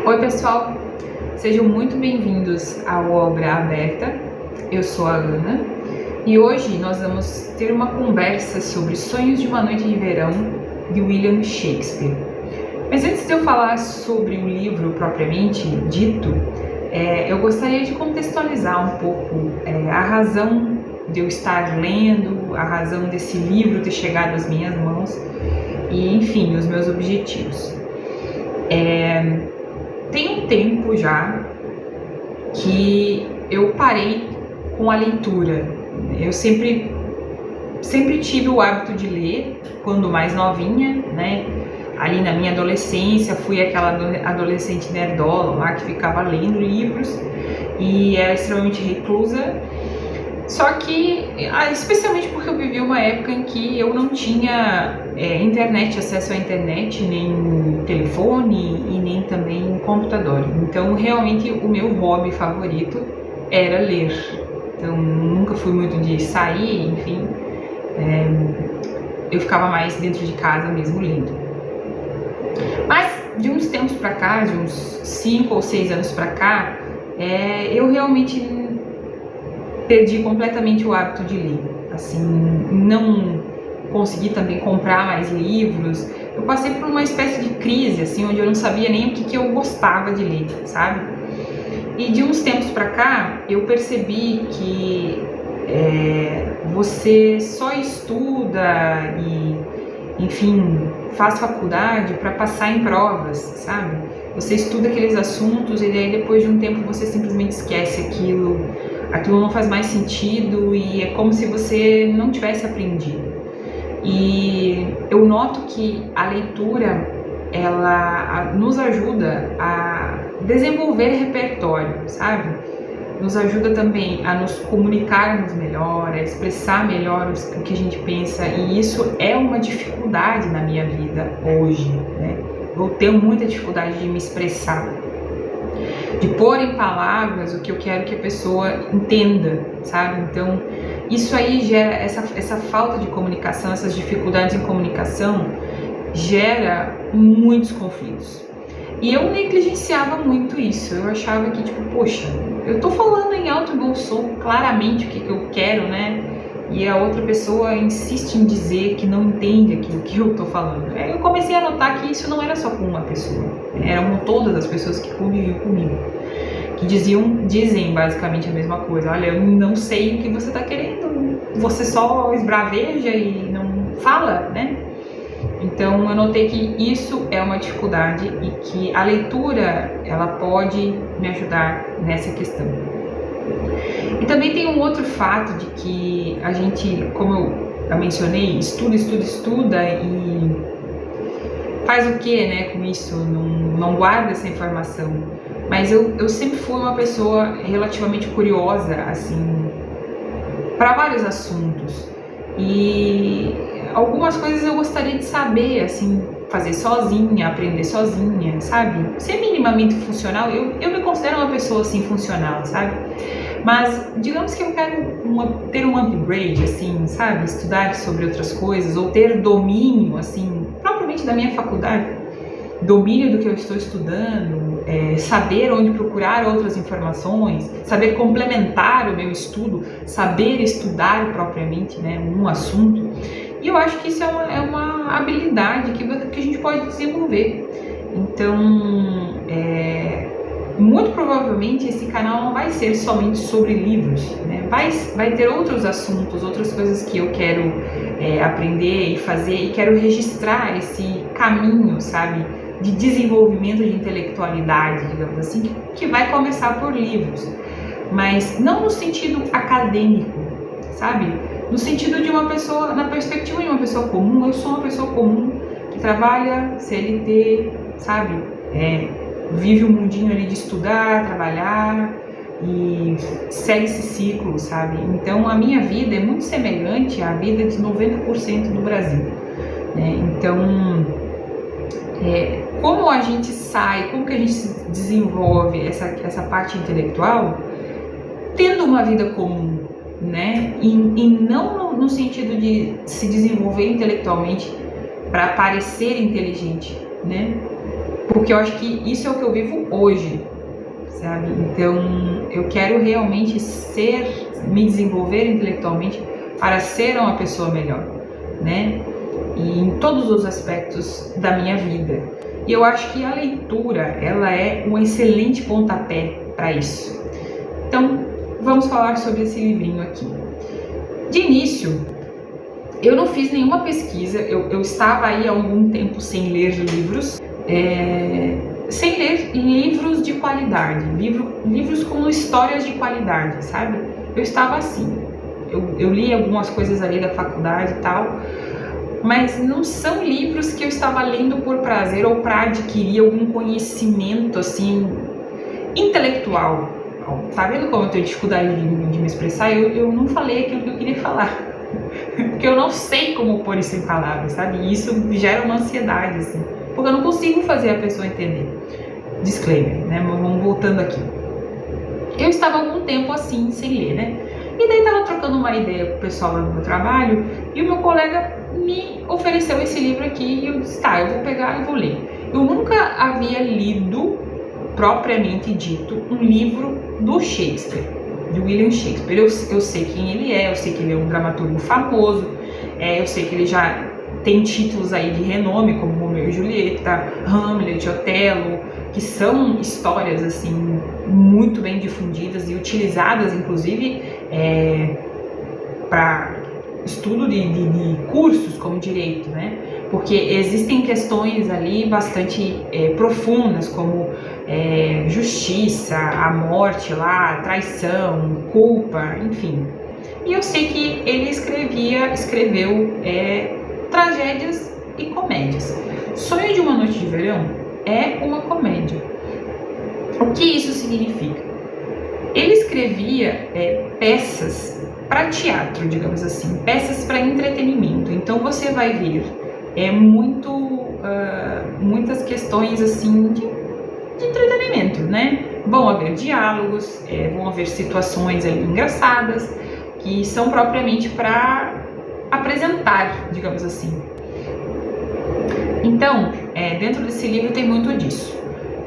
Oi pessoal, sejam muito bem-vindos ao Obra Aberta. Eu sou a Ana e hoje nós vamos ter uma conversa sobre Sonhos de uma Noite de Verão, de William Shakespeare. Mas antes de eu falar sobre o livro propriamente dito, eu gostaria de contextualizar um pouco a razão de eu estar lendo, a razão desse livro ter chegado às minhas mãos e, enfim, os meus objetivos. Tem um tempo já que eu parei com a leitura. Eu sempre tive o hábito de ler quando mais novinha, né? Ali na minha adolescência, fui aquela adolescente nerdola lá que ficava lendo livros e era extremamente reclusa. Só que, especialmente porque eu vivi uma época em que eu não tinha acesso à internet, nem telefone e nem também computador. Então, realmente, o meu hobby favorito era ler. Então, nunca fui muito de sair, enfim. Eu ficava mais dentro de casa mesmo lendo. Mas, de uns tempos pra cá, de uns 5 ou 6 anos pra cá, eu realmente perdi completamente o hábito de ler, assim, não consegui também comprar mais livros. Eu passei por uma espécie de crise, assim, onde eu não sabia nem o que eu gostava de ler, sabe? E de uns tempos pra cá, eu percebi que você só estuda e, enfim, faz faculdade para passar em provas, sabe? Você estuda aqueles assuntos e daí depois de um tempo você simplesmente esquece aquilo não faz mais sentido e é como se você não tivesse aprendido. E eu noto que a leitura, ela nos ajuda a desenvolver repertório, sabe? Nos ajuda também a nos comunicarmos melhor, a expressar melhor o que a gente pensa, e isso é uma dificuldade na minha vida hoje, né? Eu tenho muita dificuldade de me expressar, de pôr em palavras o que eu quero que a pessoa entenda, sabe? Então, isso aí gera, essa falta de comunicação, essas dificuldades em comunicação, gera muitos conflitos. E eu negligenciava muito isso, eu achava que, tipo, poxa, eu tô falando em alto e bom som claramente o que eu quero, né? E a outra pessoa insiste em dizer que não entende aquilo que eu tô falando. Eu comecei a notar que isso não era só com uma pessoa, eram todas as pessoas que conviviam comigo, que dizem basicamente a mesma coisa. Olha, eu não sei o que você tá querendo, você só esbraveja e não fala, né? Então eu notei que isso é uma dificuldade e que a leitura, ela pode me ajudar nessa questão. E também tem um outro fato de que a gente, como eu mencionei, estuda e faz o que, né, com isso, não guarda essa informação. Mas eu sempre fui uma pessoa relativamente curiosa, assim, para vários assuntos. E algumas coisas eu gostaria de saber, assim, fazer sozinha, aprender sozinha, sabe? Ser minimamente funcional, eu me considero uma pessoa, assim, funcional, sabe? Mas digamos que eu quero ter um upgrade, assim, sabe? Estudar sobre outras coisas ou ter domínio, assim, propriamente da minha faculdade, domínio do que eu estou estudando, saber onde procurar outras informações, saber complementar o meu estudo, saber estudar propriamente, né, um assunto. E eu acho que isso é uma habilidade que a gente pode desenvolver. Então, muito provavelmente esse canal não vai ser somente sobre livros, né? Vai ter outros assuntos, outras coisas que eu quero aprender e fazer, e quero registrar esse caminho, sabe, de desenvolvimento de intelectualidade, digamos assim, que vai começar por livros, mas não no sentido acadêmico, sabe? No sentido de uma pessoa, na perspectiva de uma pessoa comum. Eu sou uma pessoa comum que trabalha CLT, sabe? Vive o mundinho ali de estudar, trabalhar e segue esse ciclo, sabe? Então a minha vida é muito semelhante à vida de 90% do Brasil, né? Então, como a gente sai, como que a gente desenvolve essa parte intelectual tendo uma vida comum, né? E não no sentido de se desenvolver intelectualmente para parecer inteligente, né? porque eu acho que isso é o que eu vivo hoje, sabe? Então eu quero realmente me desenvolver intelectualmente para ser uma pessoa melhor, né? E em todos os aspectos da minha vida. E eu acho que a leitura, ela é um excelente pontapé para isso. Então, vamos falar sobre esse livrinho aqui. De início, eu não fiz nenhuma pesquisa, eu estava aí há algum tempo sem ler livros, sem ler livros de qualidade, livros com histórias de qualidade, sabe? Eu estava assim, eu li algumas coisas ali da faculdade e tal, mas não são livros que eu estava lendo por prazer ou para adquirir algum conhecimento assim intelectual. Tá vendo como eu tenho dificuldade de me expressar? Eu não falei aquilo que eu queria falar, porque eu não sei como pôr isso em palavras, sabe? E isso gera uma ansiedade, assim, porque eu não consigo fazer a pessoa entender. Disclaimer, né? Mas vamos voltando aqui. Eu estava algum tempo assim, sem ler, né? E daí tava trocando uma ideia com o pessoal lá no meu trabalho e o meu colega me ofereceu esse livro aqui e eu disse, tá, eu vou pegar e vou ler. Eu nunca havia lido, propriamente dito, um livro do Shakespeare, de William Shakespeare. Eu sei quem ele é, eu sei que ele é um dramaturgo famoso, eu sei que ele já tem títulos aí de renome, como Romeu e Julieta, Hamlet, Otelo, que são histórias assim muito bem difundidas e utilizadas, inclusive, para estudo de cursos como direito, né? Porque existem questões ali bastante profundas, como justiça, a morte lá, traição, culpa, enfim. E eu sei que ele escreveu tragédias e comédias. Sonho de uma Noite de Verão é uma comédia. O que isso significa? Ele escrevia peças para teatro, digamos assim, peças para entretenimento. Então você vai ver muitas questões assim de entretenimento, né? Vão haver diálogos, vão haver situações ali engraçadas que são propriamente para apresentar, digamos assim. Então, dentro desse livro tem muito disso.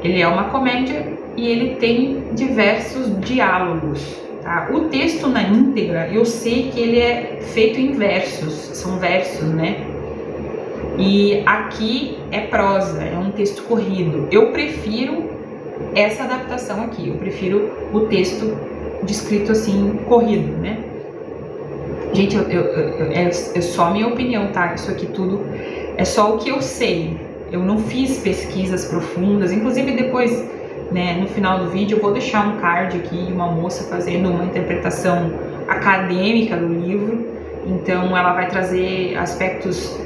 Ele é uma comédia e ele tem diversos diálogos. Tá? O texto na íntegra, eu sei que ele é feito em versos, são versos, né? E aqui é prosa, é um texto corrido. Eu prefiro essa adaptação aqui, eu prefiro o texto descrito assim, corrido, né? Gente, é só a minha opinião, tá? Isso aqui tudo é só o que eu sei. Eu não fiz pesquisas profundas, inclusive depois, né, no final do vídeo eu vou deixar um card aqui, uma moça fazendo uma interpretação acadêmica do livro. Então ela vai trazer aspectos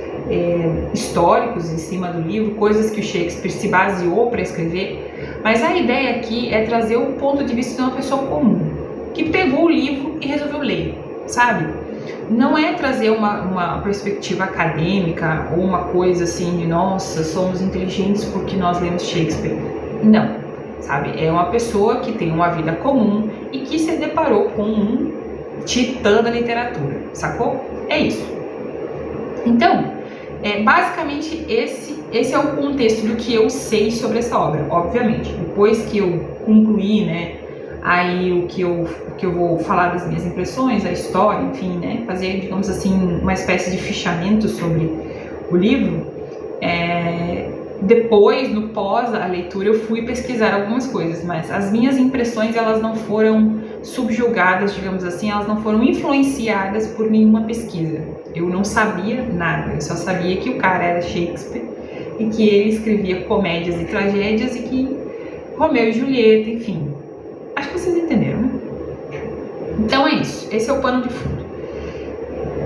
históricos em cima do livro, coisas que o Shakespeare se baseou para escrever. Mas a ideia aqui é trazer o ponto de vista de uma pessoa comum, que pegou o livro e resolveu ler, sabe? Não é trazer uma perspectiva acadêmica ou uma coisa assim de nossa, somos inteligentes porque nós lemos Shakespeare. Não, sabe? É uma pessoa que tem uma vida comum e que se deparou com um titã da literatura, sacou? É isso. Então, basicamente esse é o contexto do que eu sei sobre essa obra. Obviamente, depois que eu concluí, né, aí o que eu vou falar das minhas impressões, a história, enfim, né, fazer, digamos assim, uma espécie de fichamento sobre o livro. Depois, no pós a leitura, eu fui pesquisar algumas coisas, mas as minhas impressões, elas não foram subjugadas, digamos assim, elas não foram influenciadas por nenhuma pesquisa. Eu não sabia nada, eu só sabia que o cara era Shakespeare e que ele escrevia comédias e tragédias e que Romeu e Julieta, enfim. Acho que vocês entenderam, né? Então é isso, esse é o pano de fundo.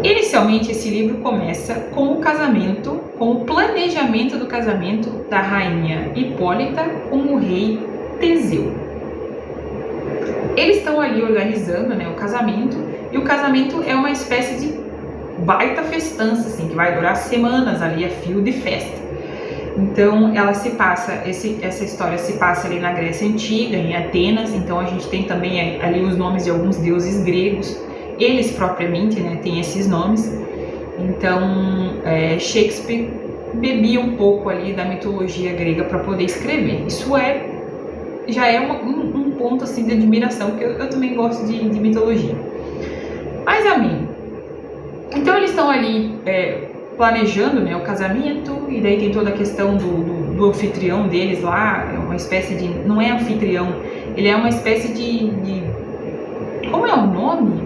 Inicialmente esse livro começa com o casamento, com o planejamento do casamento da rainha Hipólita com o rei Teseu. Eles estão ali organizando, né, o casamento, e o casamento é uma espécie de baita festança, assim, que vai durar semanas ali a fio de festa. Então ela se passa, essa história se passa ali na Grécia Antiga, em Atenas. Então a gente tem também ali os nomes de alguns deuses gregos, eles propriamente, né, têm esses nomes. Então Shakespeare bebia um pouco ali da mitologia grega para poder escrever. Isso já é um ponto assim de admiração, porque eu também gosto de mitologia. Mas amém. Então eles estão ali planejando, né, o casamento, e daí tem toda a questão do anfitrião deles lá, é uma espécie de... não é anfitrião, ele é uma espécie de como é o nome?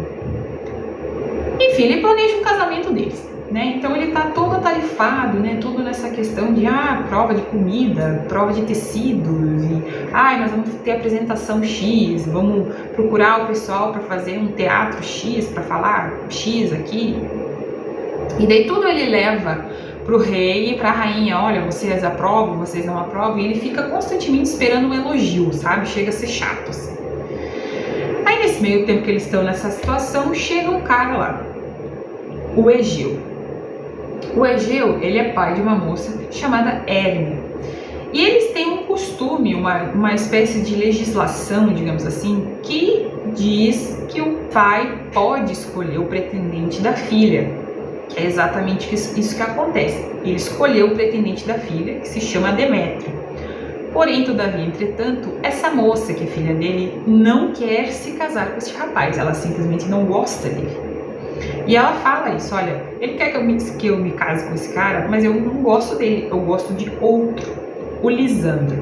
Enfim, ele planeja o casamento deles, né? Então ele tá todo atarefado, né? Tudo nessa questão de prova de comida, prova de tecidos, e nós vamos ter apresentação X, vamos procurar o pessoal para fazer um teatro X, para falar X aqui. E daí tudo ele leva pro rei e pra rainha, olha, vocês aprovam, vocês não aprovam, e ele fica constantemente esperando um elogio, sabe? Chega a ser chato, assim. Aí nesse meio tempo que eles estão nessa situação, chega um cara lá, o Egeu. O Egeu, ele é pai de uma moça chamada Hermia. E eles têm um costume, uma espécie de legislação, digamos assim, que diz que o pai pode escolher o pretendente da filha. É exatamente isso que acontece. Ele escolheu o pretendente da filha, que se chama Demétrio. Porém, todavia, entretanto, essa moça, que é filha dele, não quer se casar com esse rapaz. Ela simplesmente não gosta dele. E ela fala isso, olha, ele quer que eu me case com esse cara, mas eu não gosto dele, eu gosto de outro, o Lisandro.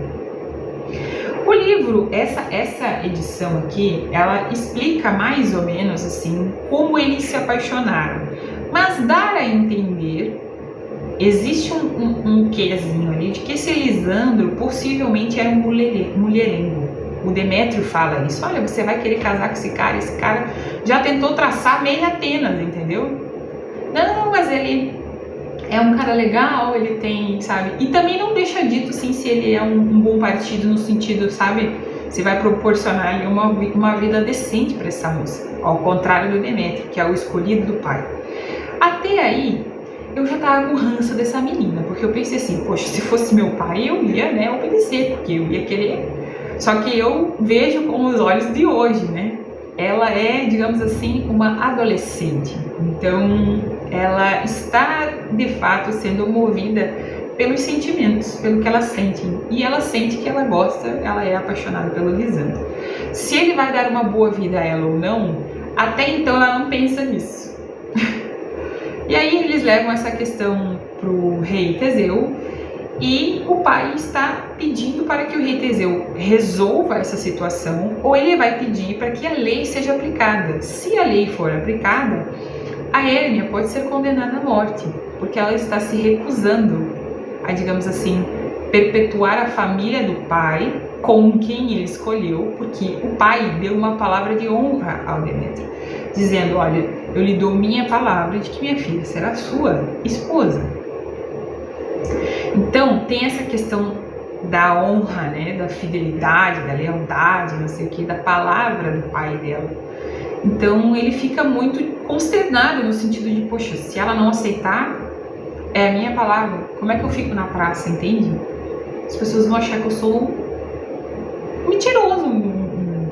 O livro, essa edição aqui, ela explica mais ou menos assim como eles se apaixonaram. Mas dá a entender, existe um quezinho ali de que esse Lisandro possivelmente era um mulherengo. O Demétrio fala isso, olha, você vai querer casar com esse cara já tentou traçar meia Atenas, entendeu? Não, mas ele é um cara legal, ele tem, sabe? E também não deixa dito, assim, se ele é um bom partido no sentido, sabe? Você vai proporcionar ali uma vida decente para essa moça, ao contrário do Demétrio, que é o escolhido do pai. Até aí, eu já tava com ranço dessa menina, porque eu pensei assim, poxa, se fosse meu pai, eu ia, né, obedecer, porque eu ia querer. Só que eu vejo com os olhos de hoje, né? Ela é, digamos assim, uma adolescente. Então, ela está, de fato, sendo movida pelos sentimentos, pelo que ela sente. E ela sente que ela gosta, ela é apaixonada pelo Lisandro. Se ele vai dar uma boa vida a ela ou não, até então ela não pensa nisso. E aí eles levam essa questão pro rei Teseu, e o pai está pedindo para que o rei Teseu resolva essa situação, ou ele vai pedir para que a lei seja aplicada. Se a lei for aplicada, a Hermia pode ser condenada à morte, porque ela está se recusando a, digamos assim, perpetuar a família do pai com quem ele escolheu, porque o pai deu uma palavra de honra ao Demétrio, dizendo, olha, eu lhe dou minha palavra de que minha filha será sua esposa. Então, tem essa questão da honra, né, da fidelidade, da lealdade, não sei o que, da palavra do pai dela. Então, ele fica muito consternado no sentido de, poxa, se ela não aceitar, é a minha palavra, como é que eu fico na praça, entende? As pessoas vão achar que eu sou mentiroso,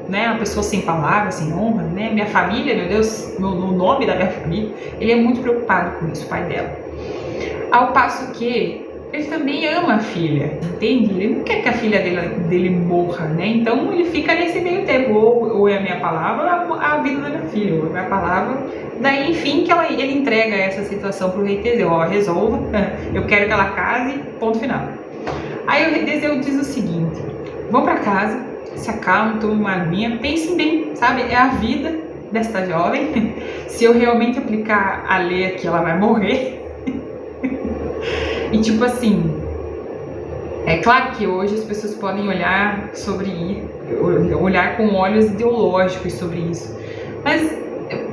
né, uma pessoa sem palavra, sem honra, né, minha família, meu Deus, no nome da minha família, ele é muito preocupado com isso, o pai dela. Ao passo que ele também ama a filha, entende? Ele não quer que a filha dele morra, né? Então ele fica nesse meio tempo, ou é a minha palavra, ou a vida da minha filha, ou é a minha palavra. Daí, enfim, que ele entrega essa situação pro rei Teseu, ó, resolva, eu quero que ela case, ponto final. Aí o rei Teseu diz o seguinte, vão pra casa, se acalmem, tomem uma aguinha, pensem bem, sabe? É a vida desta jovem, se eu realmente aplicar a lei aqui, ela vai morrer. E tipo assim, é claro que hoje as pessoas podem olhar com olhos ideológicos sobre isso, mas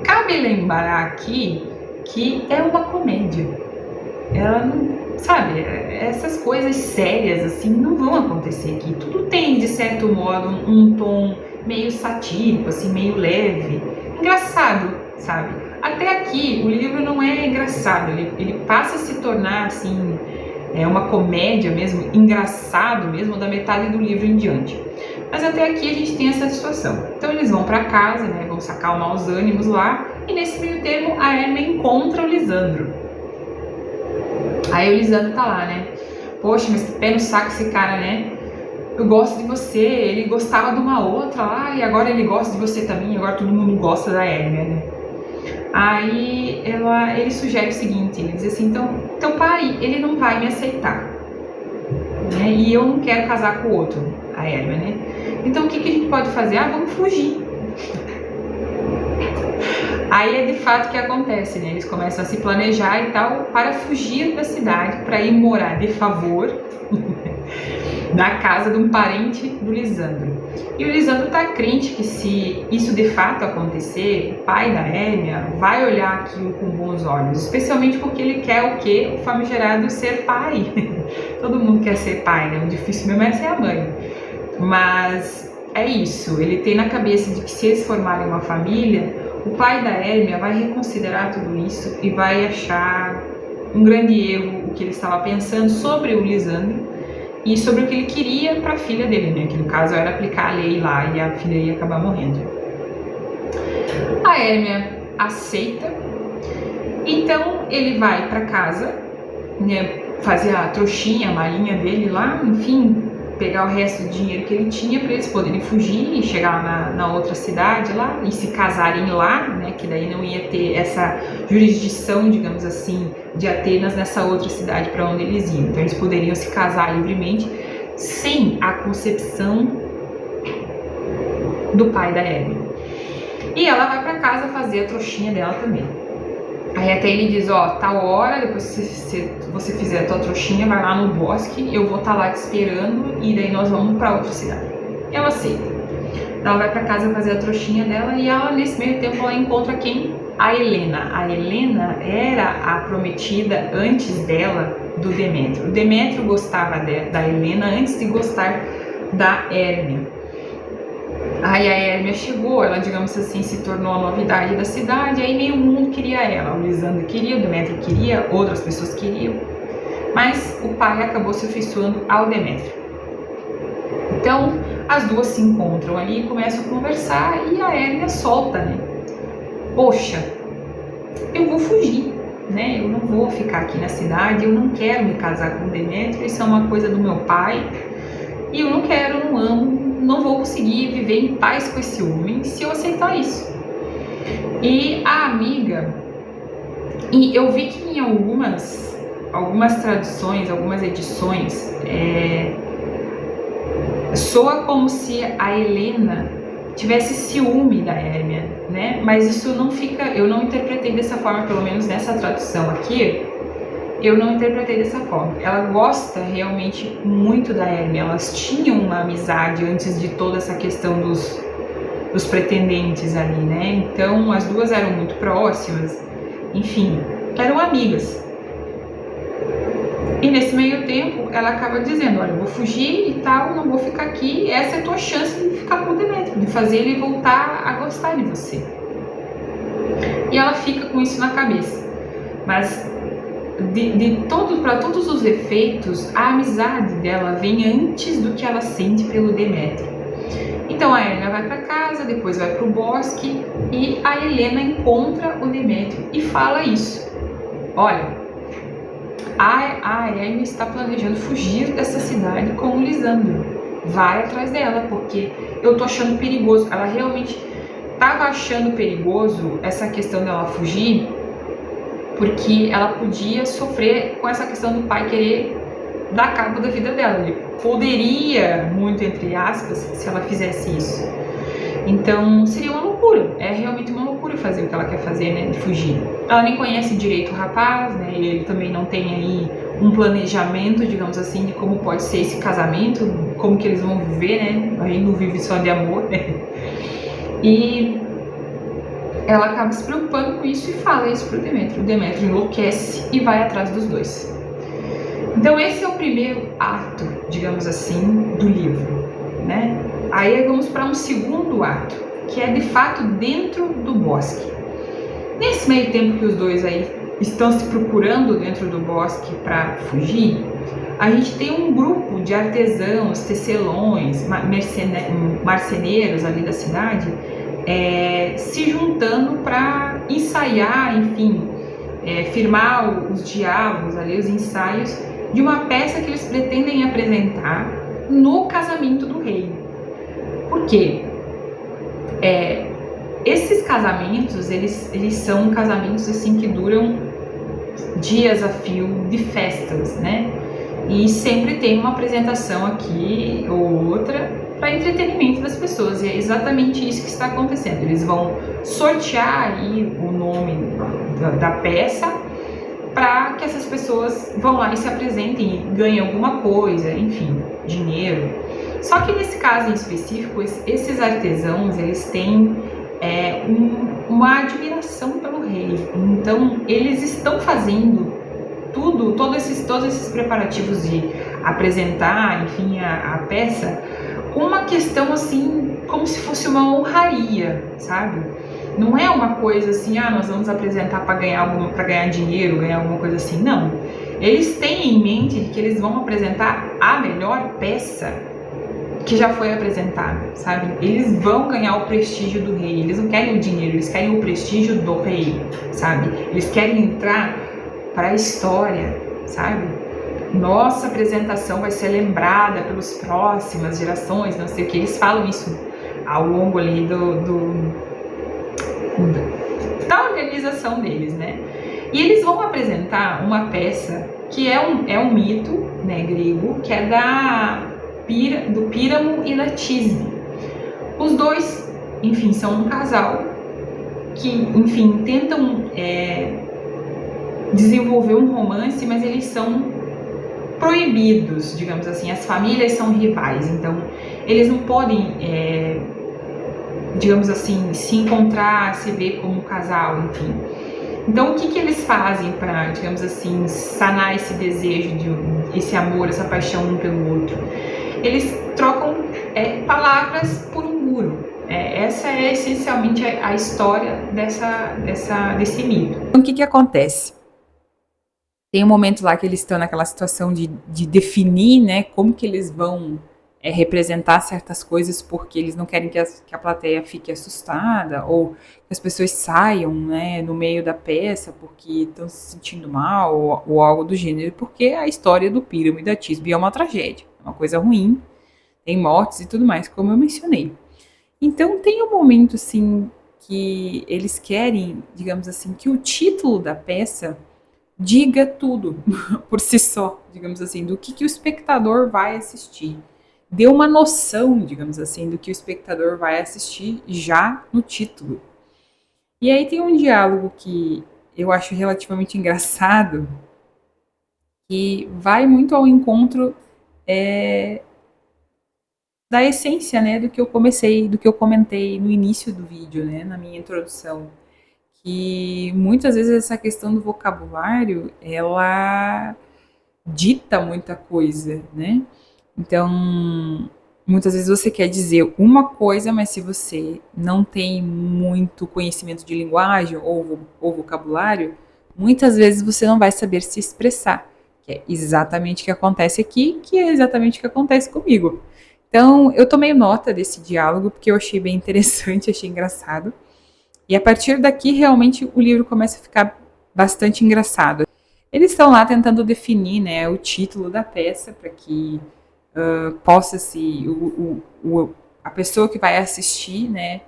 cabe lembrar aqui que é uma comédia. Ela não, sabe, essas coisas sérias assim não vão acontecer aqui. Tudo tem, de certo modo, um tom meio satírico, assim, meio leve, engraçado, sabe? Até aqui o livro não é engraçado, ele passa a se tornar assim, uma comédia mesmo, engraçado mesmo, da metade do livro em diante. Mas até aqui a gente tem essa situação. Então eles vão para casa, né, vão se acalmar os ânimos lá, e nesse meio termo a Hermia encontra o Lisandro. Aí o Lisandro tá lá, né? Poxa, mas que pé no saco esse cara, né? Eu gosto de você, ele gostava de uma outra lá e agora ele gosta de você também, agora todo mundo gosta da Hermia, né? Aí ele sugere o seguinte, ele diz assim, então, teu pai, ele não vai me aceitar, né? E eu não quero casar com o outro, a Hermia, né? Então o que a gente pode fazer? Ah, vamos fugir. Aí é de fato o que acontece, né? Eles começam a se planejar e tal para fugir da cidade, para ir morar de favor na casa de um parente do Lisandro. E o Lisandro tá crente que se isso de fato acontecer, o pai da Hermia vai olhar aquilo com bons olhos, especialmente porque ele quer o quê? O famigerado ser pai. Todo mundo quer ser pai, né? O difícil mesmo é ser a mãe. Mas é isso, ele tem na cabeça de que se eles formarem uma família, o pai da Hermia vai reconsiderar tudo isso e vai achar um grande erro o que ele estava pensando sobre o Lisandro e sobre o que ele queria para a filha dele, né? Que no caso era aplicar a lei lá e a filha ia acabar morrendo. A Hermia aceita, então ele vai para casa, né? Fazer a trouxinha, a malinha dele lá, enfim, pegar o resto do dinheiro que ele tinha para eles poderem fugir e chegar na outra cidade lá e se casarem lá, né? Que daí não ia ter essa jurisdição, digamos assim, de Atenas nessa outra cidade para onde eles iam. Então eles poderiam se casar livremente sem a concepção do pai da Hermia. E ela vai para casa fazer a trouxinha dela também. Aí até ele diz, ó, tal hora, depois que você fizer a tua trouxinha, vai lá no bosque, eu vou estar lá te esperando e daí nós vamos para outra cidade. E ela aceita. Ela vai para casa fazer a trouxinha dela e ela, nesse meio tempo, ela encontra quem? A Helena. A Helena era a prometida antes dela do Demétrio. O Demétrio gostava da Helena antes de gostar da Hermia. Aí a Hermia chegou, ela, digamos assim, se tornou a novidade da cidade, aí meio mundo queria ela, o Lisandro queria, o Demétrio queria, outras pessoas queriam, mas o pai acabou se afeiçoando ao Demétrio. Então, as duas se encontram ali e começam a conversar e a Hermia solta, né? Poxa, eu vou fugir, né? Eu não vou ficar aqui na cidade, eu não quero me casar com o Demétrio, isso é uma coisa do meu pai, e eu não quero, não amo, não vou conseguir viver em paz com esse homem se eu aceitar isso. E a amiga, e eu vi que em algumas traduções, algumas edições, soa como se a Helena tivesse ciúme da Hermia, né? Mas isso não fica, eu não interpretei dessa forma, pelo menos nessa tradução aqui, eu não interpretei dessa forma. Ela gosta realmente muito da Hermia, elas tinham uma amizade antes de toda essa questão dos pretendentes ali, né? Então as duas eram muito próximas, enfim, eram amigas. E nesse meio tempo ela acaba dizendo, olha, eu vou fugir e tal, não vou ficar aqui, essa é a tua chance de ficar com o Demétrio, de fazer ele voltar a gostar de você. E ela fica com isso na cabeça, mas para todos os efeitos, a amizade dela vem antes do que ela sente pelo Demétrio. Então a Hermia vai para casa, depois vai para o bosque e a Helena encontra o Demétrio e fala isso. Olha, a Hermia está planejando fugir dessa cidade com o Lisandro. Vai atrás dela, porque eu tô achando perigoso. Ela realmente estava achando perigoso essa questão dela fugir, porque ela podia sofrer com essa questão do pai querer dar cabo da vida dela. Ele poderia, muito entre aspas, se ela fizesse isso. Então seria uma loucura, é realmente uma loucura fazer o que ela quer fazer, né, de fugir. Ela nem conhece direito o rapaz, né, ele também não tem aí um planejamento, digamos assim, de como pode ser esse casamento, como que eles vão viver, né, a gente não vive só de amor, né. E ela acaba se preocupando com isso e fala isso pro Demétrio. O Demétrio enlouquece e vai atrás dos dois. Então esse é o primeiro ato, digamos assim, do livro, né? Aí vamos para um segundo ato, que é de fato dentro do bosque. Nesse meio tempo que os dois aí estão se procurando dentro do bosque para fugir, a gente tem um grupo de artesãos, tecelões, marceneiros ali da cidade, se juntando para ensaiar, enfim, firmar os diálogos, ali, os ensaios de uma peça que eles pretendem apresentar no casamento do rei. Por quê? Esses casamentos, eles são casamentos assim que duram dias a fio de festas, né? E sempre tem uma apresentação aqui ou outra para entretenimento das pessoas, e é exatamente isso que está acontecendo. Eles vão sortear aí o nome da peça para que essas pessoas vão lá e se apresentem e ganhem alguma coisa, enfim, dinheiro. Só que nesse caso em específico, esses artesãos, eles têm uma admiração pelo rei. Então, eles estão fazendo todos esses preparativos de apresentar, enfim, a peça, com uma questão assim, como se fosse uma honraria, sabe? Não é uma coisa assim, nós vamos apresentar para ganhar dinheiro, ganhar alguma coisa assim, não. Eles têm em mente que eles vão apresentar a melhor peça que já foi apresentada, sabe? Eles vão ganhar o prestígio do rei, eles não querem o dinheiro, eles querem o prestígio do rei, sabe? Eles querem entrar para a história, sabe? Nossa apresentação vai ser lembrada pelas próximas gerações, não sei o que. Eles falam isso ao longo ali da organização deles, né? E eles vão apresentar uma peça que é um mito, né, grego, que é do Píramo e da Tisbe. Os dois, enfim, são um casal que, enfim, tentam desenvolver um romance, mas eles são proibidos, digamos assim. As famílias são rivais, então eles não podem, digamos assim, se encontrar, se ver como um casal, enfim. Então, o que eles fazem para, digamos assim, sanar esse desejo, esse amor, essa paixão um pelo outro? Eles trocam palavras por um muro. Essa é essencialmente a história desse mito. Então, o que acontece? Tem um momento lá que eles estão naquela situação de definir, né, como que eles vão representar certas coisas, porque eles não querem que a plateia fique assustada, ou que as pessoas saiam, né, no meio da peça porque estão se sentindo mal, ou algo do gênero, porque a história do Píramo e da Tisbe é uma tragédia, é uma coisa ruim, tem mortes e tudo mais, como eu mencionei. Então tem um momento, assim, que eles querem, digamos assim, que o título da peça diga tudo por si só, digamos assim, do que o espectador vai assistir. Dê uma noção, digamos assim, do que o espectador vai assistir já no título. E aí tem um diálogo que eu acho relativamente engraçado, que vai muito ao encontro da essência, né, do que eu comentei no início do vídeo, né, na minha introdução. Que muitas vezes essa questão do vocabulário, ela dita muita coisa, né? Então, muitas vezes você quer dizer uma coisa, mas se você não tem muito conhecimento de linguagem ou vocabulário, muitas vezes você não vai saber se expressar, que é exatamente o que acontece aqui, que é exatamente o que acontece comigo. Então, eu tomei nota desse diálogo, porque eu achei bem interessante, achei engraçado. E a partir daqui, realmente, o livro começa a ficar bastante engraçado. Eles estão lá tentando definir, né, o título da peça, para que a pessoa que vai assistir, né,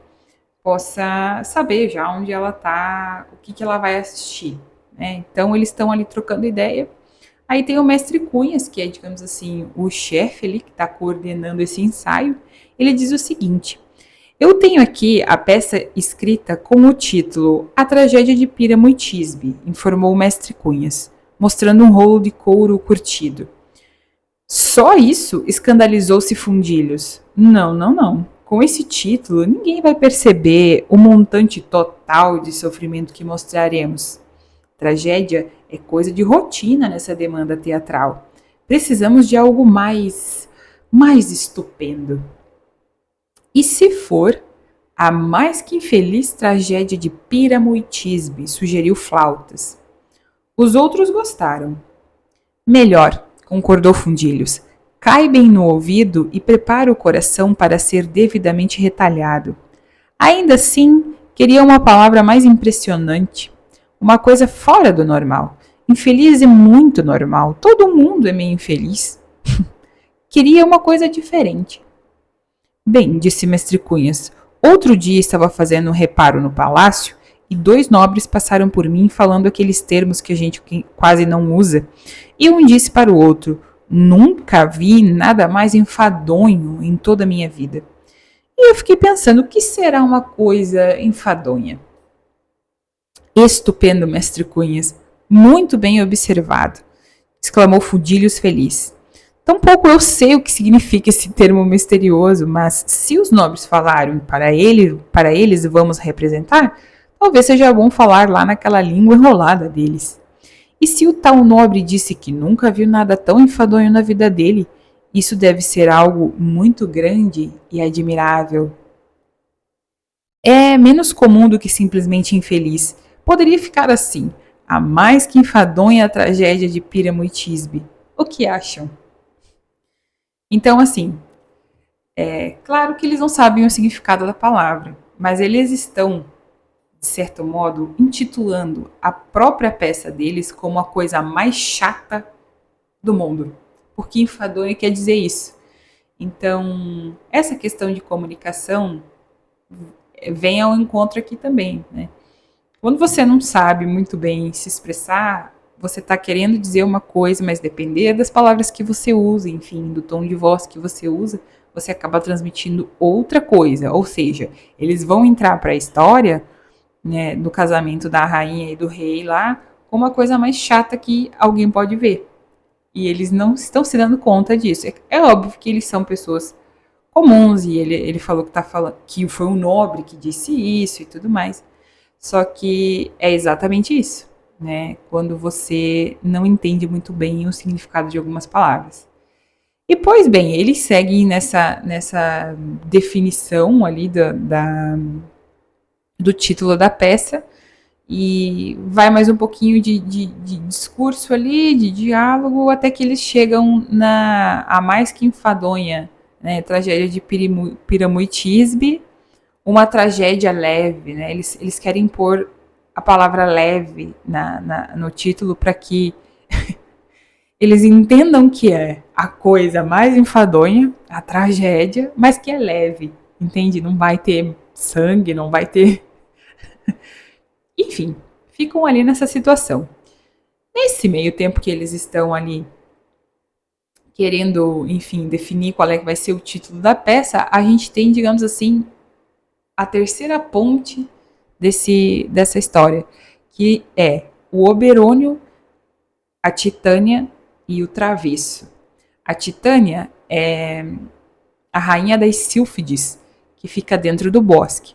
possa saber já onde ela está, o que ela vai assistir, né? Então, eles estão ali trocando ideia. Aí tem o mestre Cunhas, que é, digamos assim, o chefe ali, que está coordenando esse ensaio. Ele diz o seguinte: eu tenho aqui a peça escrita com o título A Tragédia de Píramo e Tisbe, informou o mestre Cunhas, mostrando um rolo de couro curtido. Só isso? Escandalizou-se Fundilhos. Não. Com esse título, ninguém vai perceber o montante total de sofrimento que mostraremos. Tragédia é coisa de rotina nessa demanda teatral. Precisamos de algo mais estupendo. E se for a mais que infeliz tragédia de Píramo e Tisbe, sugeriu Flautas. Os outros gostaram. Melhor, concordou Fundilhos. Cai bem no ouvido e prepara o coração para ser devidamente retalhado. Ainda assim, queria uma palavra mais impressionante. uma coisa fora do normal. Infeliz é muito normal, todo mundo é meio infeliz. Queria uma coisa diferente. Bem, disse Mestre Cunhas, outro dia estava fazendo um reparo no palácio e 2 nobres passaram por mim falando aqueles termos que a gente quase não usa. E um disse para o outro, nunca vi nada mais enfadonho em toda a minha vida. E eu fiquei pensando, o que será uma coisa enfadonha? Estupendo, Mestre Cunhas, muito bem observado, exclamou Fudílios feliz. Tampouco eu sei o que significa esse termo misterioso, mas se os nobres falaram para eles vamos representar, talvez seja bom falar lá naquela língua enrolada deles. E se o tal nobre disse que nunca viu nada tão enfadonho na vida dele, isso deve ser algo muito grande e admirável. É menos comum do que simplesmente infeliz. Poderia ficar assim, a mais que enfadonha a tragédia de Píramo e Tisbe. O que acham? Então, assim, é claro que eles não sabem o significado da palavra, mas eles estão, de certo modo, intitulando a própria peça deles como a coisa mais chata do mundo. Porque enfadonho quer dizer isso. Então, essa questão de comunicação vem ao encontro aqui também, né? Quando você não sabe muito bem se expressar, você está querendo dizer uma coisa, mas depender das palavras que você usa, enfim, do tom de voz que você usa, você acaba transmitindo outra coisa. Ou seja, eles vão entrar para a história, né, do casamento da rainha e do rei lá, como a coisa mais chata que alguém pode ver. E eles não estão se dando conta disso. É óbvio que eles são pessoas comuns, e ele falou que foi um nobre que disse isso e tudo mais. Só que é exatamente isso, né? Quando você não entende muito bem o significado de algumas palavras. E, pois bem, eles seguem nessa definição ali do título da peça e vai mais um pouquinho de discurso ali, de diálogo, até que eles chegam a mais que enfadonha, né, tragédia de Piramu e Tisbe, uma tragédia leve, né? Eles querem pôr a palavra leve no título para que eles entendam que é a coisa mais enfadonha, a tragédia, mas que é leve, entende? Não vai ter sangue, não vai ter... Enfim, ficam ali nessa situação. Nesse meio tempo que eles estão ali querendo, enfim, definir qual é que vai ser o título da peça, a gente tem, digamos assim, a terceira ponte dessa história, que é o Oberônio, a Titânia e o Travesso. A Titânia é a rainha das Sílfides, que fica dentro do bosque.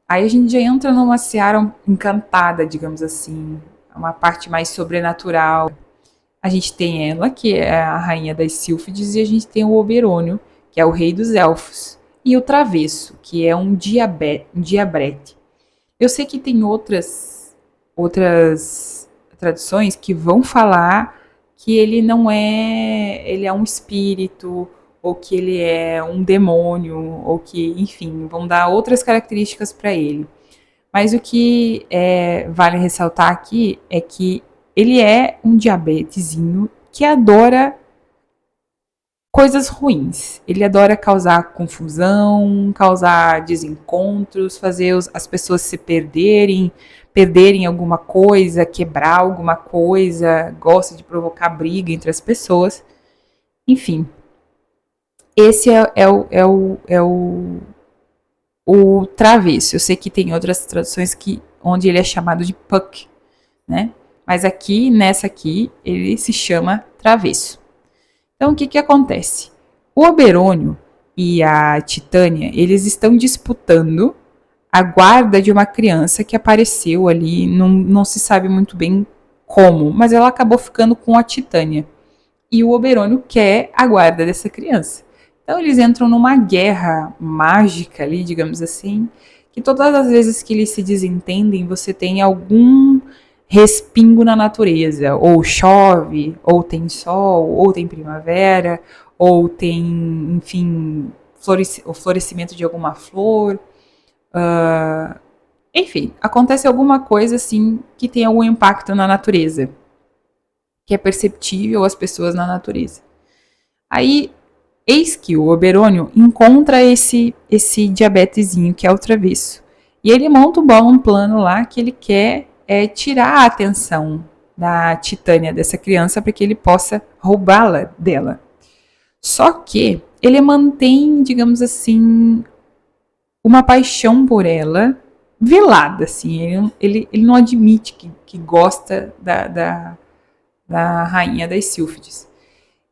Aí a gente já entra numa seara encantada, digamos assim, uma parte mais sobrenatural. A gente tem ela, que é a rainha das Sílfides, e a gente tem o Oberônio, que é o rei dos elfos, e o Travesso, que é um diabrete. Eu sei que tem outras tradições que vão falar que ele não é, ele é um espírito, ou que ele é um demônio, ou que, enfim, vão dar outras características para ele. Mas o que vale ressaltar aqui é que ele é um diabetezinho que adora coisas ruins. Ele adora causar confusão, causar desencontros, fazer as pessoas se perderem alguma coisa, quebrar alguma coisa, gosta de provocar briga entre as pessoas. Enfim, esse é o Travesso. Eu sei que tem outras traduções onde ele é chamado de Puck, né? Mas nessa aqui, ele se chama Travesso. Então, o que acontece? O Oberônio e a Titânia, eles estão disputando a guarda de uma criança que apareceu ali, não se sabe muito bem como, mas ela acabou ficando com a Titânia. E o Oberônio quer a guarda dessa criança. Então, eles entram numa guerra mágica ali, digamos assim, que todas as vezes que eles se desentendem, você tem algum respingo na natureza, ou chove, ou tem sol, ou tem primavera, ou tem, enfim, o florescimento de alguma flor. Enfim, acontece alguma coisa assim que tem algum impacto na natureza, que é perceptível às pessoas na natureza. Aí, eis que o Oberônio encontra esse diabetezinho que é o travesso. E ele monta um plano lá que ele quer tirar a atenção da Titânia, dessa criança, para que ele possa roubá-la dela. Só que ele mantém, digamos assim, uma paixão por ela velada, assim. Ele não admite que gosta da rainha das Sílfides.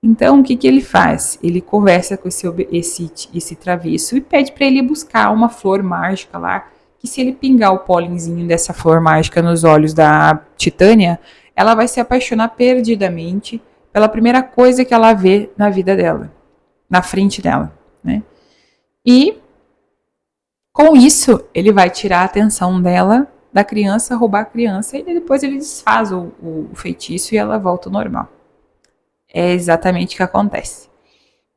Então, o que ele faz? Ele conversa com esse travesso e pede para ele buscar uma flor mágica lá, que se ele pingar o pólenzinho dessa flor mágica nos olhos da Titânia, ela vai se apaixonar perdidamente pela primeira coisa que ela vê na vida dela, na frente dela, né? E com isso, ele vai tirar a atenção dela, da criança, roubar a criança, e depois ele desfaz o feitiço e ela volta ao normal. É exatamente o que acontece.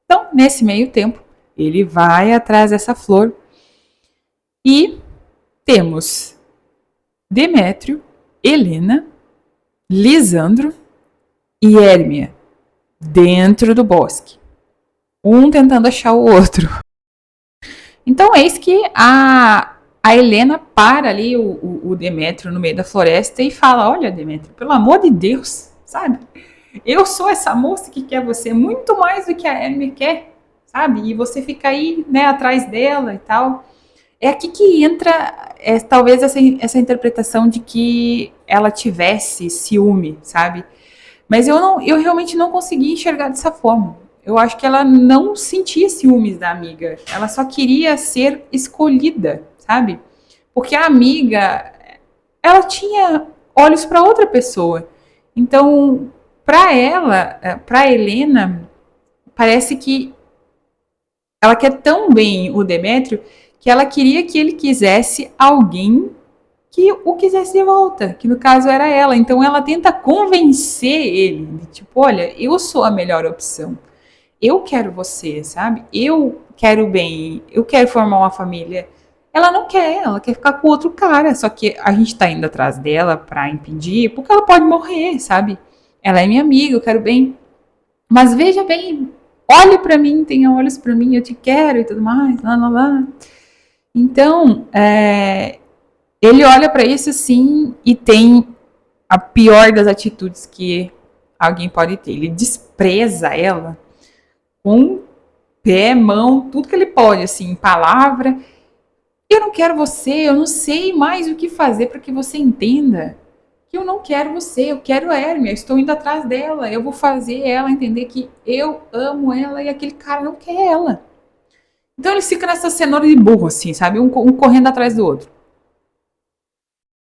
Então, nesse meio tempo, ele vai atrás dessa flor e temos Demétrio, Helena, Lisandro e Hérmia dentro do bosque, um tentando achar o outro. Então, eis que a Helena para ali o Demétrio no meio da floresta e fala: olha, Demétrio, pelo amor de Deus, sabe? Eu sou essa moça que quer você muito mais do que a Hermia quer, sabe? E você fica aí, né, atrás dela e tal. É aqui que entra, talvez, essa interpretação de que ela tivesse ciúme, sabe? Mas eu realmente não consegui enxergar dessa forma. Eu acho que ela não sentia ciúmes da amiga. Ela só queria ser escolhida, sabe? Porque a amiga, ela tinha olhos para outra pessoa. Então, para ela, para Helena, parece que ela quer tão bem o Demétrio que ela queria que ele quisesse alguém que o quisesse de volta, que no caso era ela. Então ela tenta convencer ele, de tipo, olha, eu sou a melhor opção. Eu quero você, sabe? Eu quero bem, eu quero formar uma família. Ela quer ficar com outro cara, só que a gente tá indo atrás dela pra impedir, porque ela pode morrer, sabe? Ela é minha amiga, eu quero bem. Mas veja bem, olhe pra mim, tenha olhos pra mim, eu te quero e tudo mais, lá, lá, lá. Então, ele olha pra isso assim e tem a pior das atitudes que alguém pode ter. Ele despreza ela com pé, mão, tudo que ele pode, assim, palavra. Eu não quero você, eu não sei mais o que fazer para que você entenda que eu não quero você, eu quero a Hermia, eu estou indo atrás dela, eu vou fazer ela entender que eu amo ela e aquele cara não quer ela. Então ele fica nessa cenoura de burro, assim, sabe? Um correndo atrás do outro.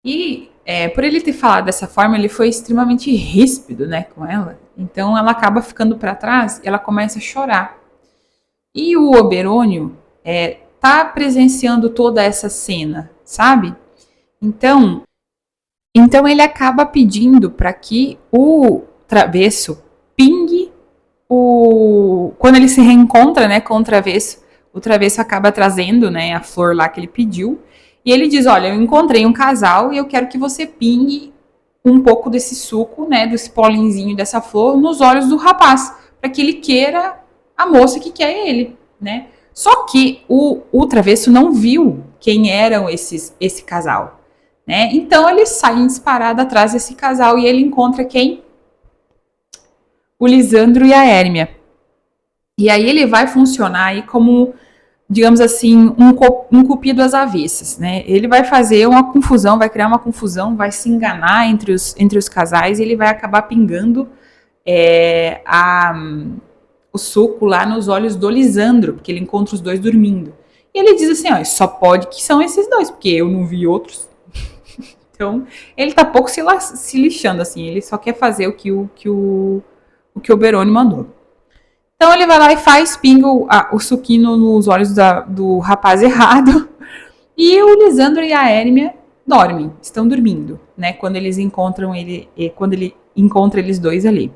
E por ele ter falado dessa forma, ele foi extremamente ríspido, né, com ela. Então ela acaba ficando para trás e ela começa a chorar. E o Oberônio tá presenciando toda essa cena, sabe? Então ele acaba pedindo para que o travesso pingue quando ele se reencontra, né, com o travesso acaba trazendo, né, a flor lá que ele pediu. E ele diz: olha, eu encontrei um casal e eu quero que você pingue um pouco desse suco, né, desse polenzinho dessa flor nos olhos do rapaz, para que ele queira a moça que quer ele, né? Só que o travesso não viu quem eram esse casal, né? Então ele sai disparado atrás desse casal e ele encontra quem? O Lisandro e a Hérmia. E aí ele vai funcionar aí como, digamos assim, um cupido às avessas, né? Ele vai fazer uma confusão, vai criar uma confusão, vai se enganar entre os casais e ele vai acabar pingando o suco lá nos olhos do Lisandro, porque ele encontra os dois dormindo. E ele diz assim, ó, só pode que são esses dois, porque eu não vi outros. Então, ele tá pouco se lixando, assim, ele só quer fazer o que o Oberônio mandou. Então ele vai lá e faz, pinga o suquinho nos olhos do rapaz errado. E o Lisandro e a Hérmia dormem, estão dormindo, né? Quando eles encontram quando ele encontra eles dois ali.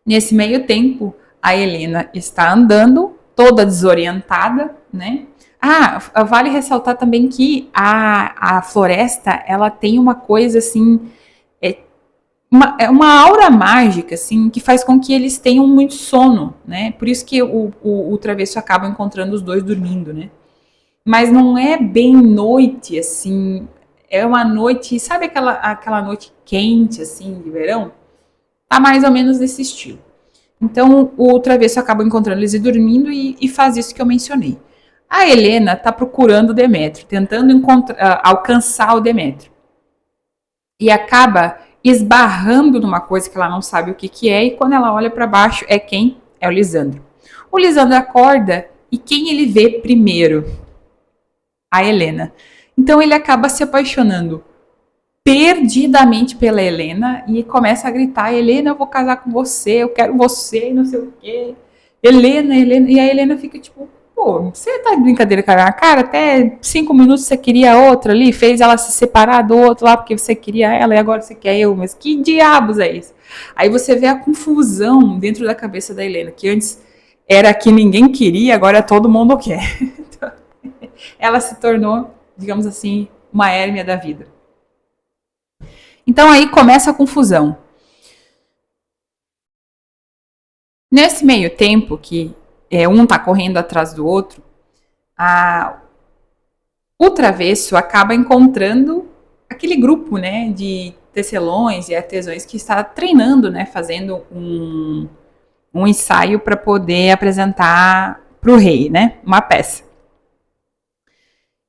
Nesse meio tempo, a Helena está andando, toda desorientada, né? Vale ressaltar também que a floresta, ela tem uma coisa assim, uma aura mágica, assim, que faz com que eles tenham muito sono, né? Por isso que o travesso acaba encontrando os dois dormindo, né? Mas não é bem noite, assim, é uma noite, sabe aquela noite quente, assim, de verão? Tá mais ou menos desse estilo. Então, o travesso acaba encontrando eles e dormindo e faz isso que eu mencionei. A Helena tá procurando o Demétrio, tentando alcançar o Demétrio. E acaba esbarrando numa coisa que ela não sabe o que é, e quando ela olha para baixo, é quem? É o Lisandro. O Lisandro acorda e quem ele vê primeiro? A Helena. Então ele acaba se apaixonando perdidamente pela Helena e começa a gritar: Helena, eu vou casar com você, eu quero você, não sei o quê. Helena, Helena. E a Helena fica tipo: pô, você tá de brincadeira com a minha cara? Até 5 minutos você queria outra ali, fez ela se separar do outro lá porque você queria ela e agora você quer eu. Mas que diabos é isso? Aí você vê a confusão dentro da cabeça da Helena, que antes era que ninguém queria, agora todo mundo quer. Então, ela se tornou, digamos assim, uma hérmia da vida. Então aí começa a confusão. Nesse meio tempo que um tá correndo atrás do outro, o travesso acaba encontrando aquele grupo, né, de tecelões e artesãos que está treinando, né, fazendo um ensaio para poder apresentar para o rei, né, uma peça.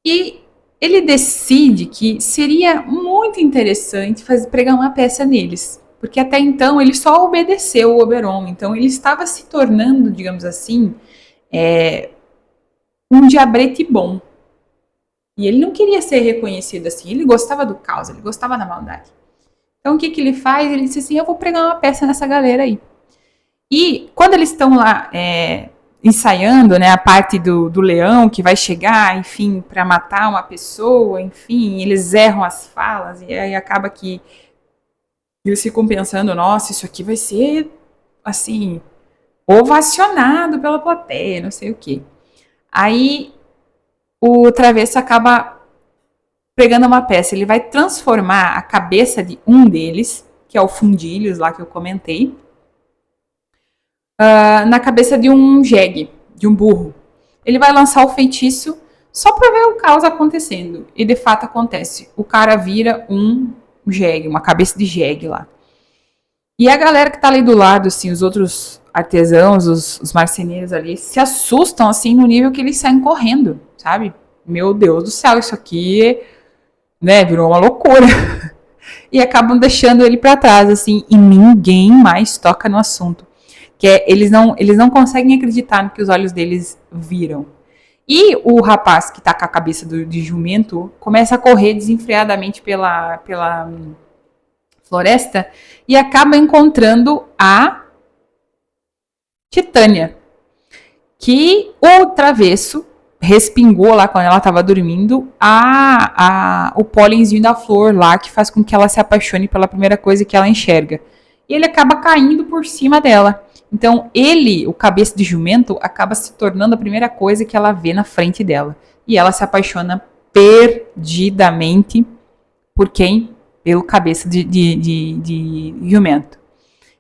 E ele decide que seria muito interessante pregar uma peça neles, porque até então ele só obedeceu o Oberon, então ele estava se tornando, digamos assim, um diabrete bom. E ele não queria ser reconhecido assim, ele gostava do caos, ele gostava da maldade. Então o que ele faz? Ele disse assim: eu vou pregar uma peça nessa galera aí. E quando eles estão lá ensaiando, né, a parte do leão que vai chegar, enfim, para matar uma pessoa, enfim, eles erram as falas e aí acaba que eles ficam pensando: nossa, isso aqui vai ser, assim, ovacionado pela plateia, não sei o quê. Aí o travesso acaba pregando uma peça, ele vai transformar a cabeça de um deles, que é o Fundilhos lá que eu comentei, na cabeça de um jegue, de um burro. Ele vai lançar o feitiço só para ver o caos acontecendo. E de fato acontece. O cara vira um jegue, uma cabeça de jegue lá. E a galera que tá ali do lado, assim, os outros artesãos, os marceneiros ali, se assustam, assim, no nível que eles saem correndo, sabe? Meu Deus do céu, isso aqui, né, virou uma loucura. E acabam deixando ele para trás, assim, e ninguém mais toca no assunto. Eles não conseguem acreditar no que os olhos deles viram. E o rapaz que tá com a cabeça de jumento começa a correr desenfreadamente pela floresta e acaba encontrando a Titânia, que o travesso respingou lá quando ela estava dormindo o pólenzinho da flor lá, que faz com que ela se apaixone pela primeira coisa que ela enxerga. E ele acaba caindo por cima dela. Então ele, o cabeça de jumento, acaba se tornando a primeira coisa que ela vê na frente dela. E ela se apaixona perdidamente por quem? Pelo cabeça de jumento.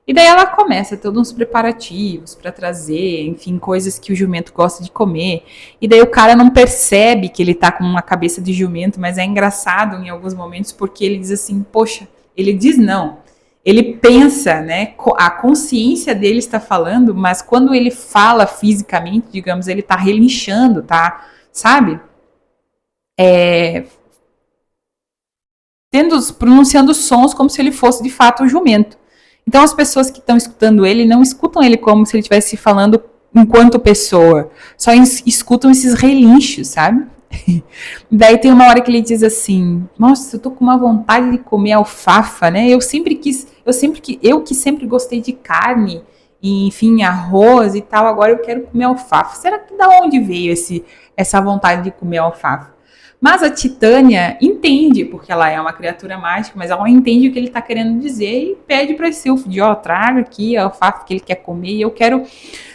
E daí ela começa todos uns preparativos para trazer, enfim, coisas que o jumento gosta de comer. E daí o cara não percebe que ele tá com uma cabeça de jumento, mas é engraçado em alguns momentos porque ele diz assim: poxa, ele diz não. Ele pensa, né? A consciência dele está falando, mas quando ele fala fisicamente, digamos, ele tá relinchando, tá? Sabe? Pronunciando sons como se ele fosse de fato um jumento. Então as pessoas que estão escutando ele não escutam ele como se ele estivesse falando enquanto pessoa, só escutam esses relinchos, sabe? Daí tem uma hora que ele diz assim: nossa, eu tô com uma vontade de comer alfafa, né? Eu que sempre gostei de carne, e, enfim, arroz e tal, agora eu quero comer alfafa. Será que da onde veio essa vontade de comer alfafa? Mas a Titânia entende, porque ela é uma criatura mágica, mas ela entende o que ele está querendo dizer e pede para esse elfo de: traga aqui a alfafa que ele quer comer e eu quero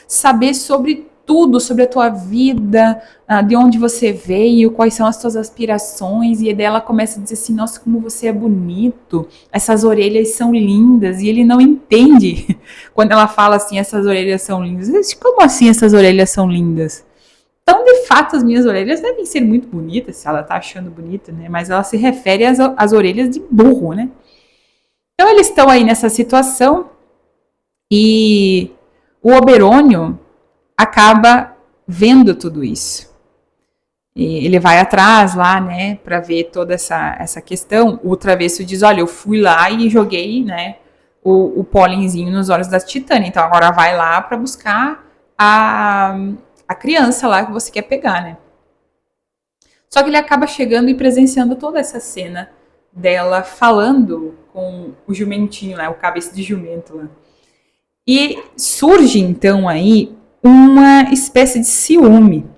saber sobre tudo sobre a tua vida, de onde você veio, quais são as tuas aspirações, e daí ela começa a dizer assim, nossa, como você é bonito, essas orelhas são lindas, e ele não entende quando ela fala assim, essas orelhas são lindas. Ele diz, como assim essas orelhas são lindas? Então, de fato, as minhas orelhas devem ser muito bonitas, se ela tá achando bonito, né? Mas ela se refere às orelhas de burro, né? Então, eles estão aí nessa situação e o Oberônio acaba vendo tudo isso. E ele vai atrás lá, né, para ver toda essa questão. O Travesso diz, olha, eu fui lá e joguei, né, o pólenzinho nos olhos da Titânia. Então, agora vai lá para buscar a criança lá que você quer pegar, né? Só que ele acaba chegando e presenciando toda essa cena dela falando com o jumentinho lá, o cabeça de jumento lá. E surge então aí uma espécie de ciúme.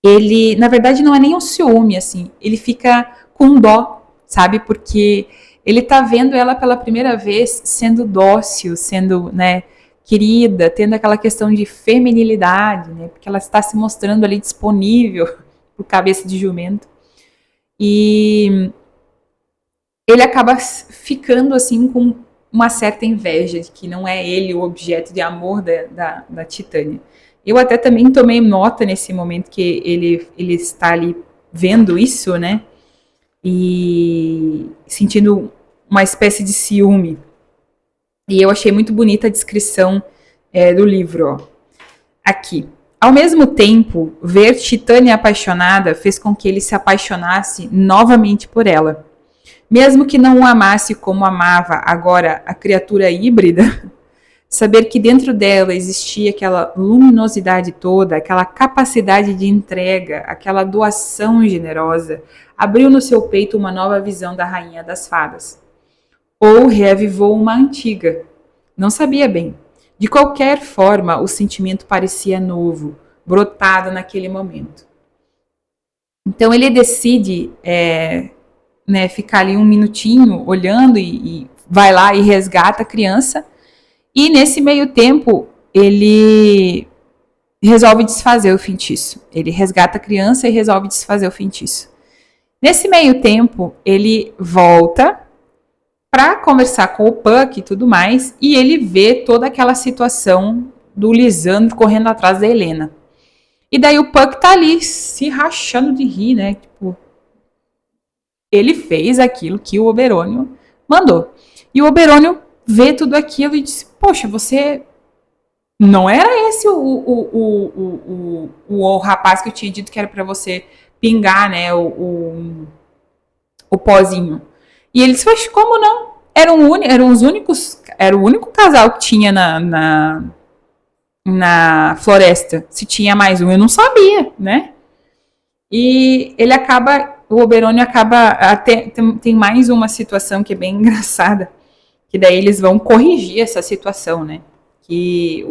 Ele, na verdade, não é nem um ciúme, assim, ele fica com dó, sabe? Porque ele tá vendo ela pela primeira vez sendo dócil, sendo, né, querida, tendo aquela questão de feminilidade, né? Porque ela está se mostrando ali disponível pro cabeça de jumento. E ele acaba ficando assim com uma certa inveja de que não é ele o objeto de amor da Titânia. Eu até também tomei nota nesse momento que ele está ali vendo isso, né? E sentindo uma espécie de ciúme. E eu achei muito bonita a descrição do livro, ó. Aqui. Ao mesmo tempo, ver Titânia apaixonada fez com que ele se apaixonasse novamente por ela. Mesmo que não o amasse como amava agora a criatura híbrida, saber que dentro dela existia aquela luminosidade toda, aquela capacidade de entrega, aquela doação generosa, abriu no seu peito uma nova visão da rainha das fadas. Ou reavivou uma antiga. Não sabia bem. De qualquer forma, o sentimento parecia novo, brotado naquele momento. Então ele decide né, ficar ali um minutinho olhando e vai lá e resgata a criança. E nesse meio tempo, ele resolve desfazer o feitiço. Ele resgata a criança e resolve desfazer o feitiço. Nesse meio tempo, ele volta para conversar com o Puck e tudo mais, e ele vê toda aquela situação do Lisandro correndo atrás da Helena. E daí o Puck tá ali se rachando de rir, né? Tipo, ele fez aquilo que o Oberônio mandou. E o Oberônio vê tudo aquilo e diz, poxa, você não era esse o rapaz que eu tinha dito que era para você pingar, né, o pozinho. E ele disse, mas como não? Era o único casal que tinha na floresta. Se tinha mais um, eu não sabia, né? E ele acaba, o Oberônio acaba, até, tem mais uma situação que é bem engraçada, que daí eles vão corrigir essa situação, né? Que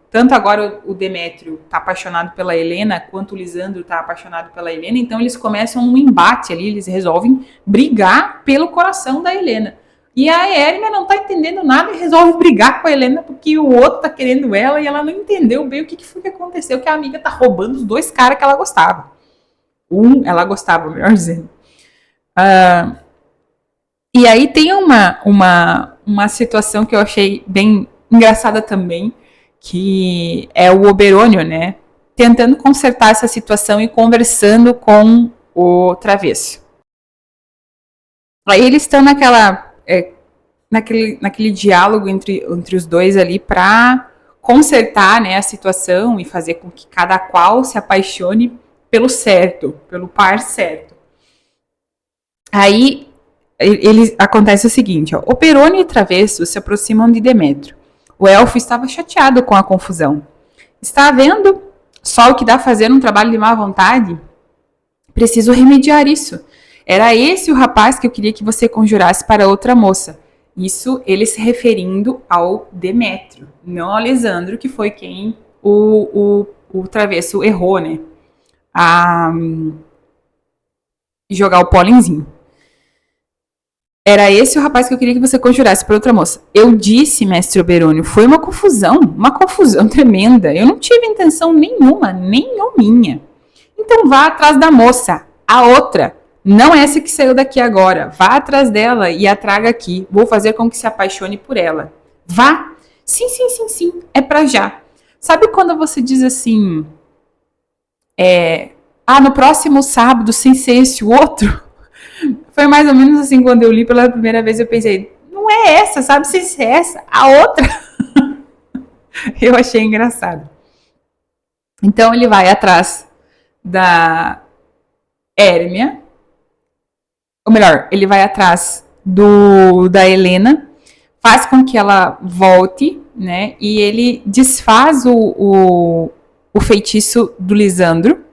tanto agora o Demétrio tá apaixonado pela Helena, quanto o Lisandro tá apaixonado pela Helena, então eles começam um embate ali, eles resolvem brigar pelo coração da Helena. E a Hermia não tá entendendo nada e resolve brigar com a Helena porque o outro tá querendo ela e ela não entendeu bem o que foi que aconteceu, que a amiga tá roubando os dois caras que ela gostava. Ela gostava, melhor dizendo. E aí tem uma situação que eu achei bem engraçada também, que é o Oberônio, né, tentando consertar essa situação e conversando com o Travesso. Aí eles estão naquele diálogo entre os dois ali para consertar, né, a situação e fazer com que cada qual se apaixone pelo certo, pelo par certo. Aí acontece o seguinte, ó, Oberônio e Travesso se aproximam de Demétrio. O elfo estava chateado com a confusão. Está vendo só o que dá fazer um trabalho de má vontade? Preciso remediar isso. Era esse o rapaz que eu queria que você conjurasse para outra moça. Isso ele se referindo ao Demétrio, não ao Lisandro, que foi quem o Travesso errou, né? A jogar o pólenzinho. Era esse o rapaz que eu queria que você conjurasse para outra moça. Eu disse, mestre Oberônio, foi uma confusão tremenda. Eu não tive intenção nenhuma, nenhuminha. Então vá atrás da moça, a outra. Não essa que saiu daqui agora. Vá atrás dela e a traga aqui. Vou fazer com que se apaixone por ela. Vá. Sim, sim, sim, sim. É pra já. Sabe quando você diz assim... no próximo sábado, sem ser esse o outro? Foi mais ou menos assim, quando eu li pela primeira vez, eu pensei, não é essa, sabe? Sem ser essa, a outra. Eu achei engraçado. Então ele vai atrás da Hérmia, ou melhor, ele vai atrás da Helena, faz com que ela volte, né? E ele desfaz o feitiço do Lisandro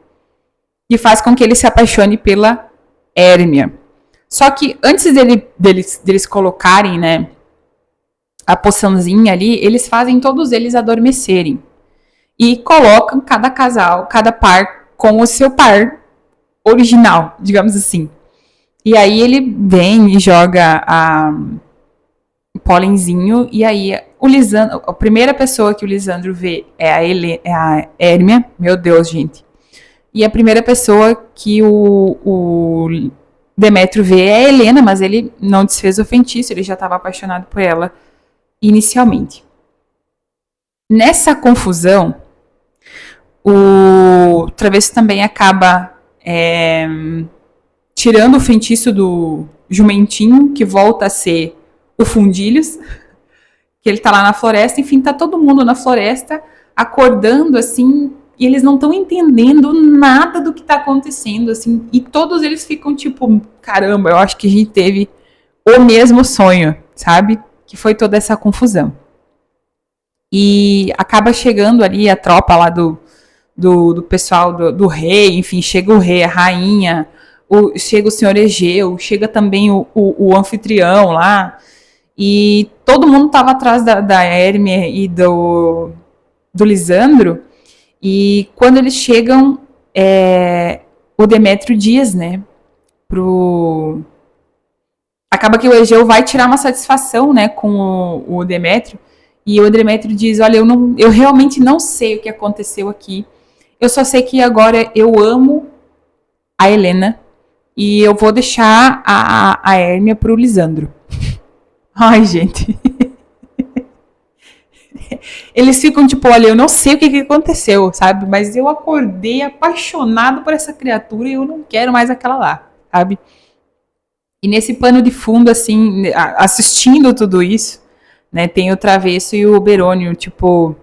e faz com que ele se apaixone pela Hérmia. Só que antes deles colocarem, né, a poçãozinha ali, eles fazem todos eles adormecerem. E colocam cada casal, cada par com o seu par original, digamos assim. E aí ele vem e joga o pólenzinho, e aí o Lisandro, a primeira pessoa que o Lisandro vê é a Hérmia, meu Deus, gente. E a primeira pessoa que o Demétrio vê é a Helena, mas ele não desfez o feitiço, ele já estava apaixonado por ela inicialmente. Nessa confusão, o Travesso também acaba tirando o feitiço do Jumentinho, que volta a ser o Fundilhos, que ele tá lá na floresta, enfim, tá todo mundo na floresta, acordando, assim, e eles não estão entendendo nada do que tá acontecendo, assim, e todos eles ficam tipo, caramba, eu acho que a gente teve o mesmo sonho, sabe? Que foi toda essa confusão. E acaba chegando ali a tropa lá do pessoal do rei, enfim, chega o rei, a rainha, chega o senhor Egeu, chega também o anfitrião lá, e todo mundo tava atrás da Hérmia e do Lisandro, e quando eles chegam, o Demétrio diz, né, acaba que o Egeu vai tirar uma satisfação, né, com o Demétrio, e o Demétrio diz, olha, eu realmente não sei o que aconteceu aqui, eu só sei que agora eu amo a Helena e eu vou deixar a Hérmia pro Lisandro. Ai, gente. Eles ficam tipo, olha, eu não sei o que aconteceu, sabe? Mas eu acordei apaixonado por essa criatura e eu não quero mais aquela lá, sabe? E nesse pano de fundo, assim, assistindo tudo isso, né, tem o Travesso e o Oberônio, tipo,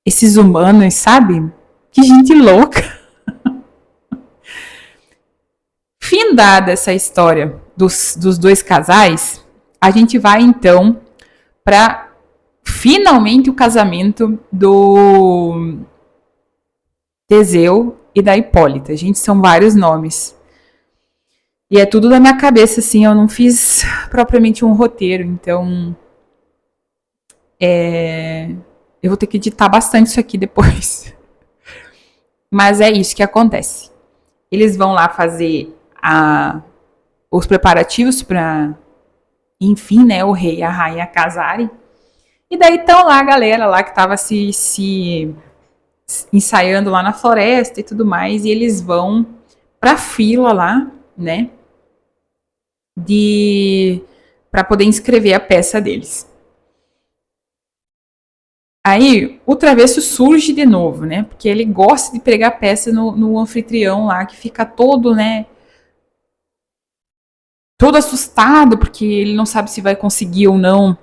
esses humanos, sabe? Que gente louca. Findada essa história dos dois casais, a gente vai então para finalmente o casamento do Teseu e da Hipólita. Gente, são vários nomes. E é tudo da minha cabeça, assim, eu não fiz propriamente um roteiro, então eu vou ter que editar bastante isso aqui depois. Mas é isso que acontece. Eles vão lá fazer os preparativos para, enfim, né, o rei e a rainha casarem. E daí estão lá a galera lá que estava se ensaiando lá na floresta e tudo mais, e eles vão pra fila lá, né, para poder inscrever a peça deles. Aí o Travesso surge de novo, né, porque ele gosta de pregar peça no anfitrião lá, que fica todo, né, todo assustado, porque ele não sabe se vai conseguir ou não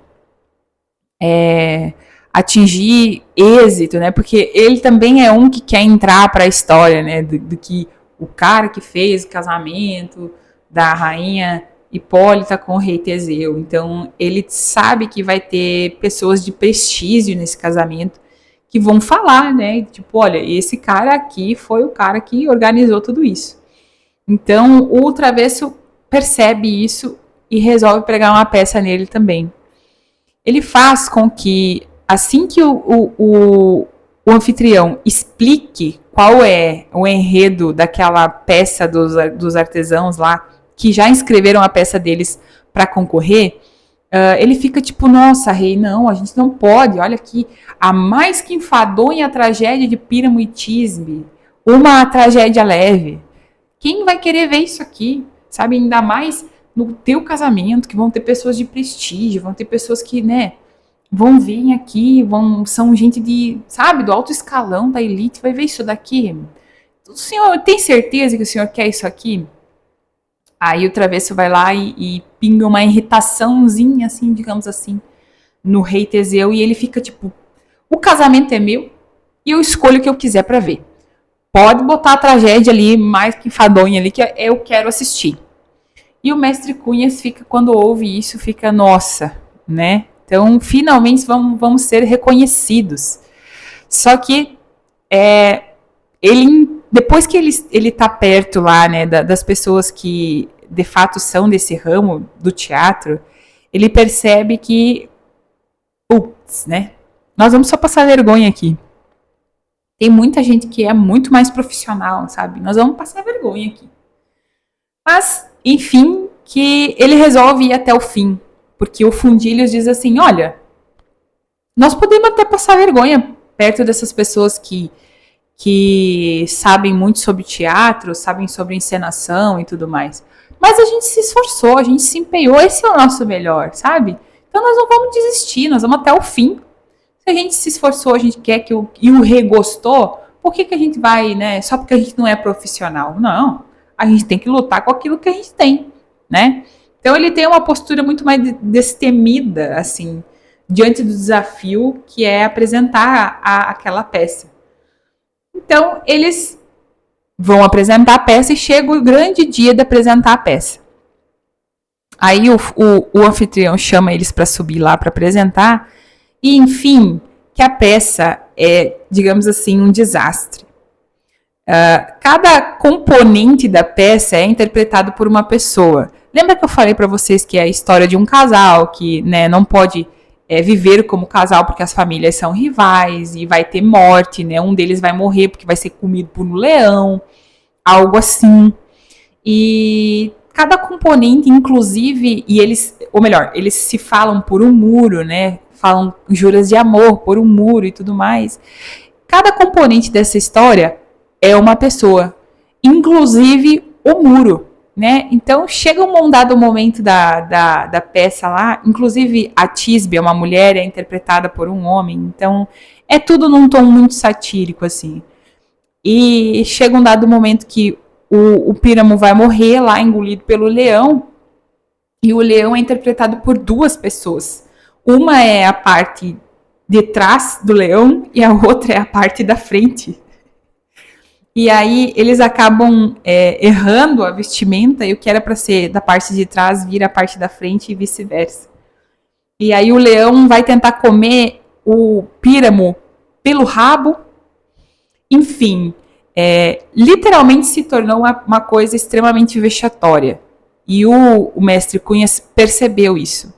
atingir êxito, né? Porque ele também é um que quer entrar para a história, né? Do que o cara que fez o casamento da rainha Hipólita com o rei Teseu. Então, ele sabe que vai ter pessoas de prestígio nesse casamento que vão falar, né? Tipo, olha, esse cara aqui foi o cara que organizou tudo isso. Então, o Travesso percebe isso e resolve pregar uma peça nele também. Ele faz com que, assim que o anfitrião explique qual é o enredo daquela peça dos artesãos lá, que já inscreveram a peça deles para concorrer, ele fica tipo, nossa, rei, não, a gente não pode, olha aqui, a mais que enfadonha tragédia de Píramo e Tisbe, uma tragédia leve. Quem vai querer ver isso aqui? Sabe, ainda mais no teu casamento, que vão ter pessoas de prestígio, vão ter pessoas que, né, vão vir aqui, são gente de, sabe, do alto escalão, da elite, vai ver isso daqui. O senhor tem certeza que o senhor quer isso aqui? Aí o travesso vai lá e pinga uma irritaçãozinha, assim, digamos assim, no rei Teseu, e ele fica tipo, o casamento é meu e eu escolho o que eu quiser pra ver. Pode botar a tragédia ali, mais que enfadonha ali, que eu quero assistir. E o mestre Cunhas fica, quando ouve isso, fica, nossa, né? Então, finalmente vamos ser reconhecidos. Só que ele, depois que ele tá perto lá, né, das pessoas que de fato são desse ramo do teatro, ele percebe que, putz, né? Nós vamos só passar vergonha aqui. Tem muita gente que é muito mais profissional, sabe? Nós vamos passar vergonha aqui. Mas, enfim, que ele resolve ir até o fim. Porque o Fundilhos diz assim, olha, nós podemos até passar vergonha perto dessas pessoas que sabem muito sobre teatro, sabem sobre encenação e tudo mais. Mas a gente se esforçou, a gente se empenhou, esse é o nosso melhor, sabe? Então nós não vamos desistir, nós vamos até o fim. Se a gente se esforçou, a gente quer e o rei gostou, por que a gente vai, né? Só porque a gente não é profissional? Não, a gente tem que lutar com aquilo que a gente tem, né? Então ele tem uma postura muito mais destemida, assim, diante do desafio que é apresentar aquela peça. Então eles vão apresentar a peça e chega o grande dia de apresentar a peça. Aí o anfitrião chama eles para subir lá para apresentar e, enfim, que a peça é, digamos assim, um desastre. Cada componente da peça é interpretado por uma pessoa. Lembra que eu falei para vocês que é a história de um casal que, né, não pode viver como casal porque as famílias são rivais e vai ter morte, né? Um deles vai morrer porque vai ser comido por um leão, algo assim. E cada componente, inclusive, e eles, ou melhor, eles se falam por um muro, né? Falam juras de amor por um muro e tudo mais. Cada componente dessa história é uma pessoa, inclusive o muro, né? Então chega um dado momento da peça lá, inclusive a Tisbe é uma mulher, é interpretada por um homem, então é tudo num tom muito satírico, assim. E chega um dado momento que o Píramo vai morrer lá, engolido pelo leão, e o leão é interpretado por duas pessoas. Uma é a parte de trás do leão e a outra é a parte da frente. E aí eles acabam errando a vestimenta e o que era para ser da parte de trás vira a parte da frente e vice-versa. E aí o leão vai tentar comer o Píramo pelo rabo. Enfim, literalmente se tornou uma coisa extremamente vexatória. E o mestre Cunhas percebeu isso.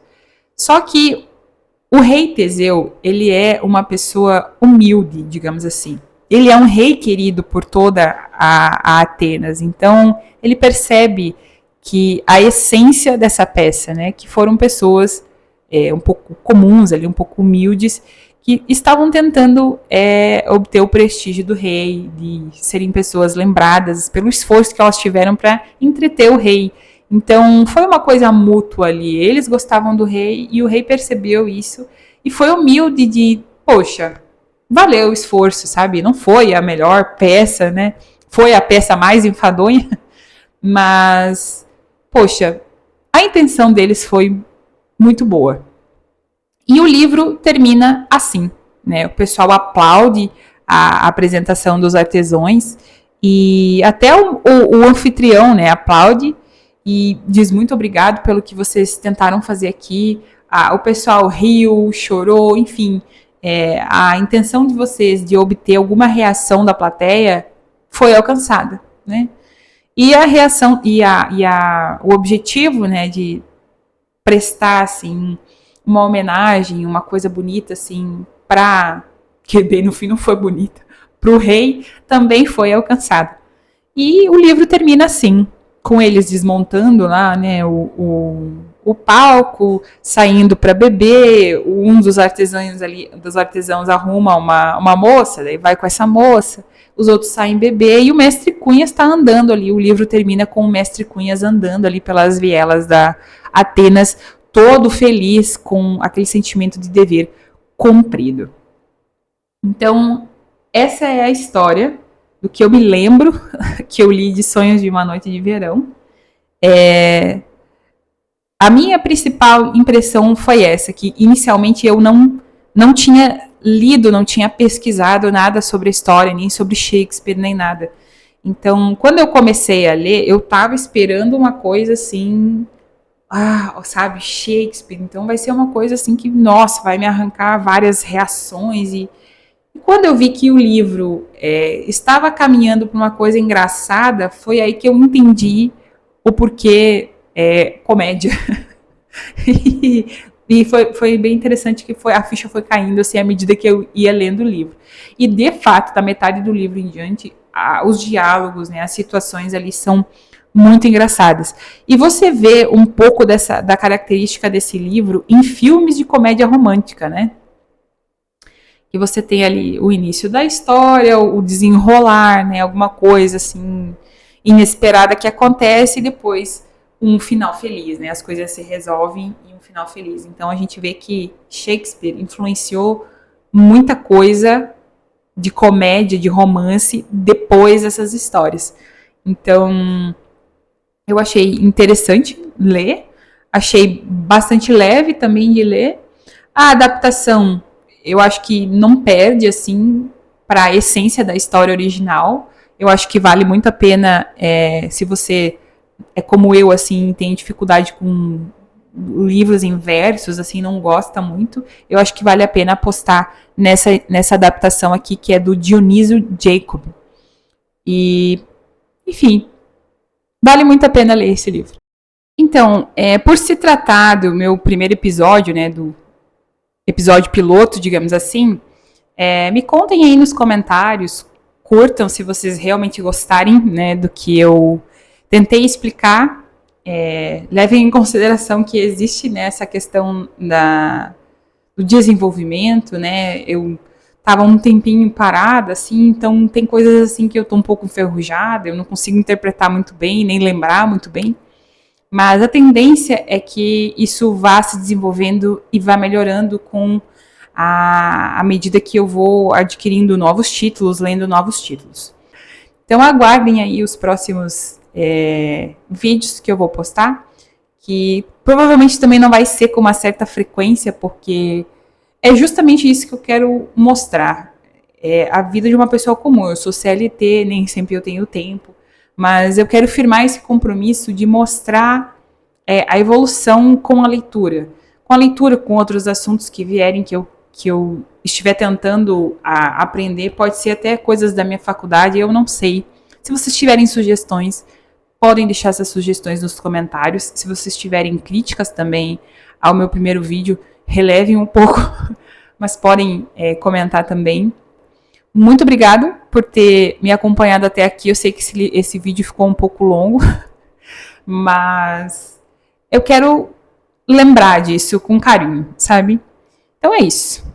Só que o rei Teseu, ele é uma pessoa humilde, digamos assim. Ele é um rei querido por toda a Atenas. Então, ele percebe que a essência dessa peça, né, que foram pessoas um pouco comuns, ali, um pouco humildes, que estavam tentando obter o prestígio do rei, de serem pessoas lembradas pelo esforço que elas tiveram para entreter o rei. Então, foi uma coisa mútua ali. Eles gostavam do rei e o rei percebeu isso e foi humilde de, poxa, valeu o esforço, sabe? Não foi a melhor peça, né? Foi a peça mais enfadonha, mas, poxa, a intenção deles foi muito boa. E o livro termina assim, né? O pessoal aplaude a apresentação dos artesãos e até o anfitrião, né, aplaude e diz muito obrigado pelo que vocês tentaram fazer aqui. O pessoal riu, chorou, enfim. A intenção de vocês de obter alguma reação da plateia foi alcançada, né? E a reação o objetivo, né, de prestar assim uma homenagem, uma coisa bonita assim que bem no fim não foi bonita, para o rei também foi alcançado. E o livro termina assim, com eles desmontando lá, né, o o palco, saindo para beber, um dos artesãos arruma uma moça, daí vai com essa moça, os outros saem beber e o mestre Cunhas está andando ali, o livro termina com o mestre Cunhas andando ali pelas vielas da Atenas, todo feliz com aquele sentimento de dever cumprido. Então, essa é a história do que eu me lembro, que eu li de Sonhos de uma Noite de Verão. A minha principal impressão foi essa, que inicialmente eu não tinha lido, não tinha pesquisado nada sobre a história, nem sobre Shakespeare, nem nada. Então, quando eu comecei a ler, eu estava esperando uma coisa assim, sabe, Shakespeare, então vai ser uma coisa assim que, nossa, vai me arrancar várias reações e quando eu vi que o livro estava caminhando para uma coisa engraçada, foi aí que eu entendi o porquê comédia. e foi bem interessante que a ficha foi caindo assim à medida que eu ia lendo o livro. E de fato, da metade do livro em diante, os diálogos, né, as situações ali são muito engraçadas. E você vê um pouco da característica desse livro em filmes de comédia romântica, né? Que você tem ali o início da história, o desenrolar, né, alguma coisa assim inesperada que acontece e depois um final feliz, né, as coisas se resolvem em um final feliz. Então a gente vê que Shakespeare influenciou muita coisa de comédia, de romance depois dessas histórias. Então eu achei interessante ler, achei bastante leve também de ler. A adaptação eu acho que não perde, assim, para a essência da história original. Eu acho que vale muito a pena, se você é como eu, assim, tem dificuldade com livros em versos, assim, não gosta muito. Eu acho que vale a pena apostar nessa adaptação aqui, que é do Dionísio Jacob. E, enfim, vale muito a pena ler esse livro. Então, por se tratar do meu primeiro episódio, né, do episódio piloto, digamos assim, me contem aí nos comentários, curtam se vocês realmente gostarem, né, do que eu tentei explicar, levem em consideração que existe, né, essa questão do desenvolvimento, né, eu estava um tempinho parada, assim, então tem coisas assim que eu estou um pouco enferrujada, eu não consigo interpretar muito bem, nem lembrar muito bem, mas a tendência é que isso vá se desenvolvendo e vá melhorando com a medida que eu vou adquirindo novos títulos, lendo novos títulos. Então aguardem aí os próximos vídeos que eu vou postar, que provavelmente também não vai ser com uma certa frequência, porque é justamente isso que eu quero mostrar. A vida de uma pessoa comum. Eu sou CLT, nem sempre eu tenho tempo, mas eu quero firmar esse compromisso de mostrar a evolução com a leitura, com outros assuntos que vierem, que eu estiver tentando aprender, pode ser até coisas da minha faculdade, eu não sei. Se vocês tiverem sugestões, podem deixar essas sugestões nos comentários. Se vocês tiverem críticas também ao meu primeiro vídeo, relevem um pouco, mas podem comentar também. Muito obrigado por ter me acompanhado até aqui. Eu sei que esse vídeo ficou um pouco longo, mas eu quero lembrar disso com carinho, sabe? Então é isso.